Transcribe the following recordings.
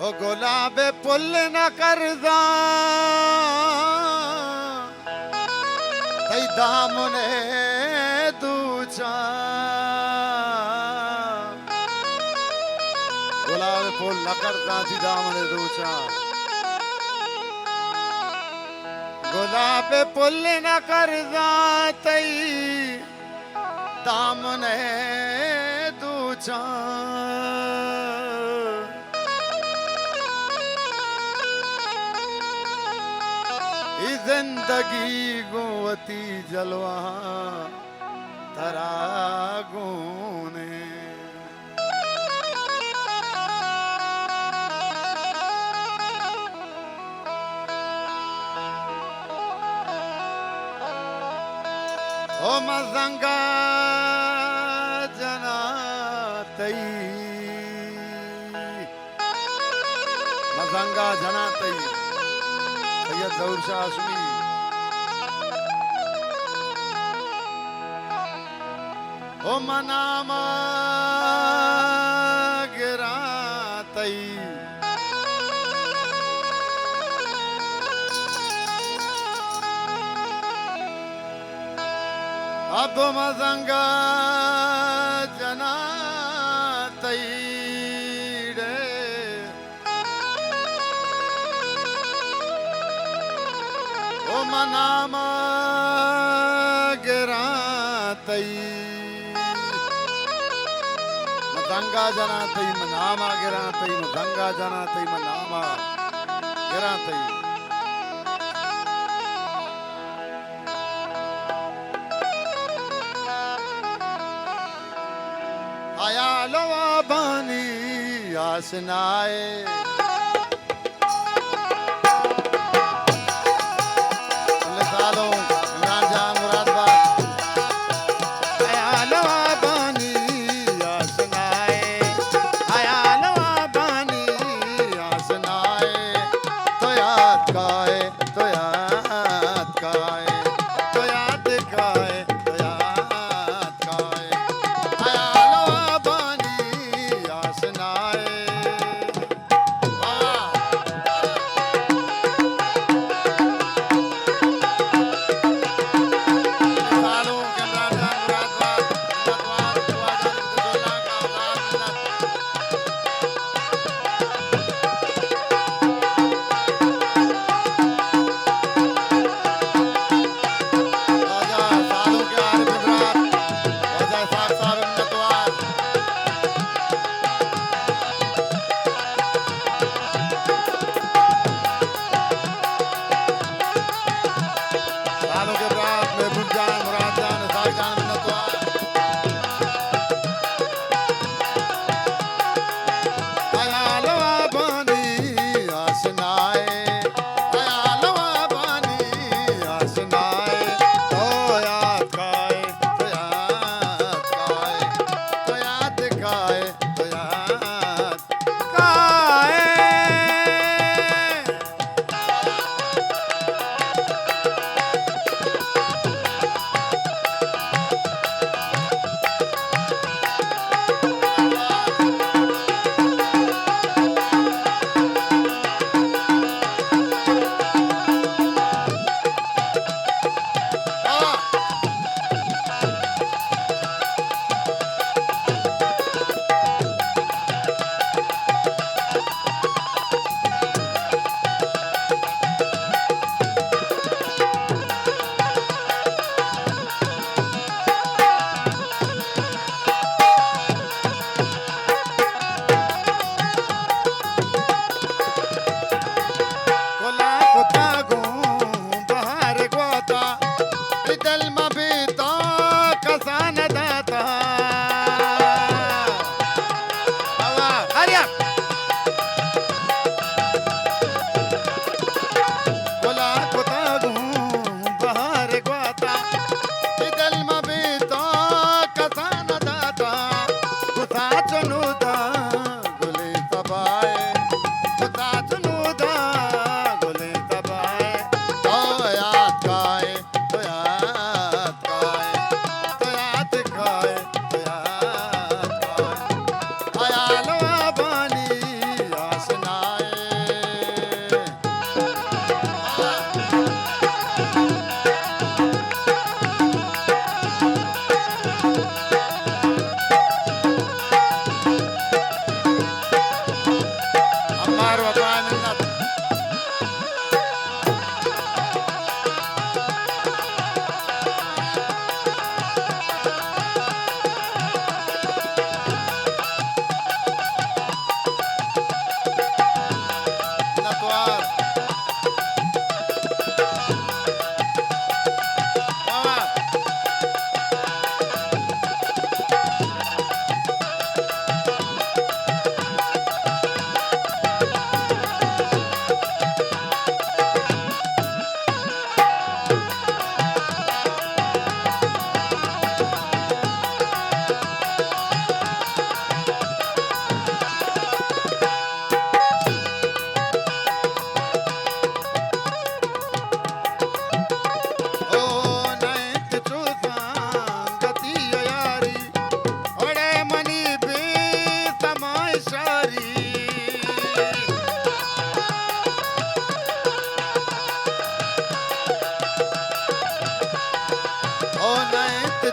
ओ गुलाबे पुल न करदा तई दामने दूचा गुलाबे पुल न करदा थी दामने दूचा गुलाबे पुल न करदा तई दामने दूचा जिंदगी गुवती जलवा तरागूने ओ मजंगा जना तई मजंगा जना तई सैयद जहूर शाह हाशमी ओ मनामा गिरा तई अब मजंगा जना तई ओ मनामा गिरा तई मदंगा जना तई मनामा गिरा तई मदंगा जना तई मनामा गिरा तई आया लवा बानी आसनाए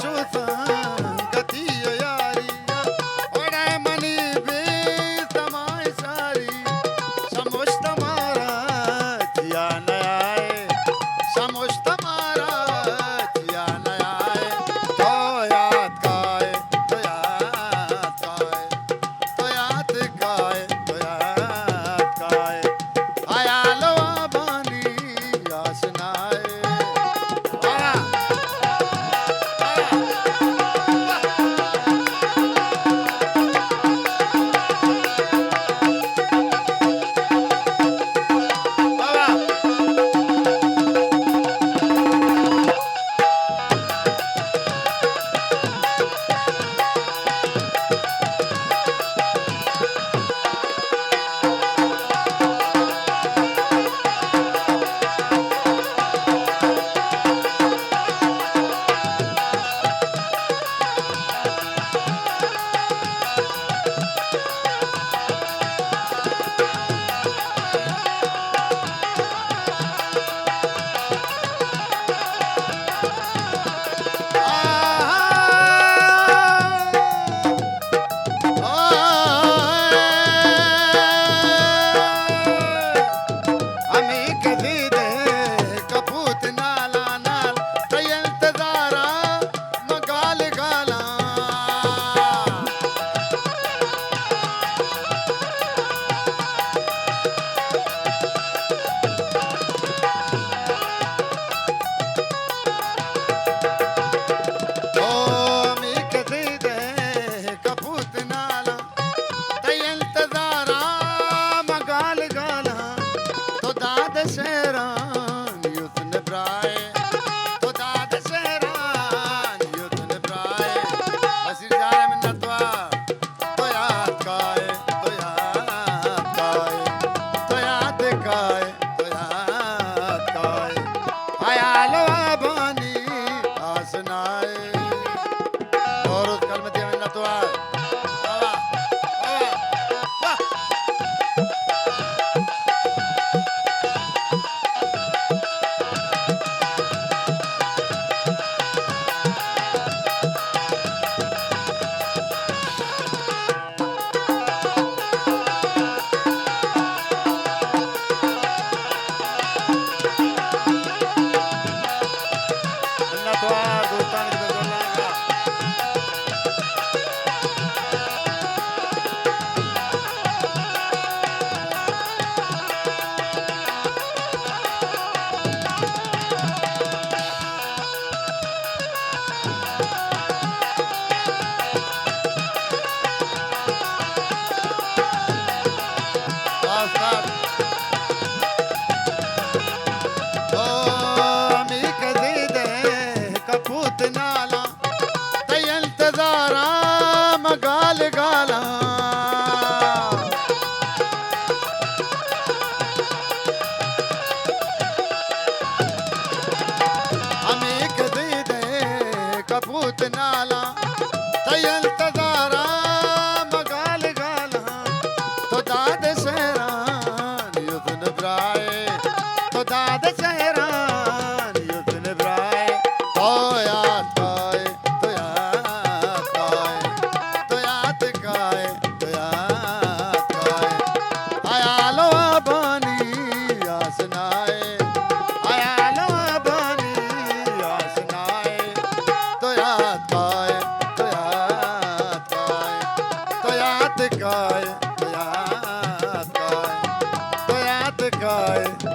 छु संगति यारी ओरे मनी भी समाय सारी समुष तुम्हारा जिया न आए समुष तुम्हारा जिया न आए तो याद गाए तो याद गाए तो याद गाए तो याद गाए आया लो बानी आसनाए कपूत नाला तयल तदारा मगाल गाला तो दाद सहरान युद्ध ब्राए तो दाद सहरान युद्ध ब्राए तो याद गाए तो याद गाए तो याद गाए तो याद गाए आया लो बानी आसनाए आया लो बानी आसनाए तो याद गाए तो याद गाए तो याद गाए तो याद गाए तो याद गाए